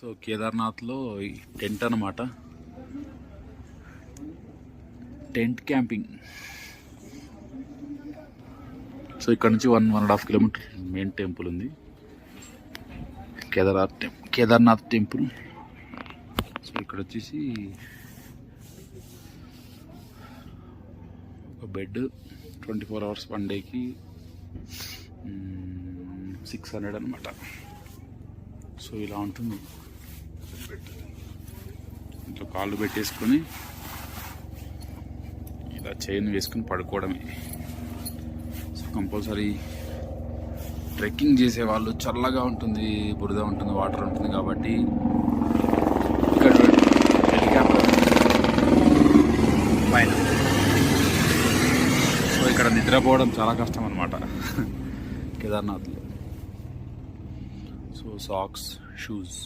So కేదార్నాథ్లో tent అన్నమాట, tent camping. So ఇక్కడ నుంచి 1.5 కిలోమీటర్ మెయిన్ టెంపుల్ ఉంది, కేదార్నాథ్ టెంపుల్. సో ఇక్కడ వచ్చేసి ఒక బెడ్ 24 అవర్స్ వన్ డేకి 600 అనమాట. సో ఇలా ఉంటుంది. ఇంట్లో కాళ్ళు పెట్టేసుకొని ఇలా చైన్ వేసుకుని పడుకోవడమే. సో కంపల్సరీ ట్రెక్కింగ్ చేసే వాళ్ళు, చల్లగా ఉంటుంది, బురద ఉంటుంది, వాటర్ ఉంటుంది కాబట్టి ఇక్కడ హెలికాప్టర్ పైన. సో ఇక్కడ నిద్రపోవడం చాలా కష్టం అనమాట కేదార్నాథ్లో. So socks, shoes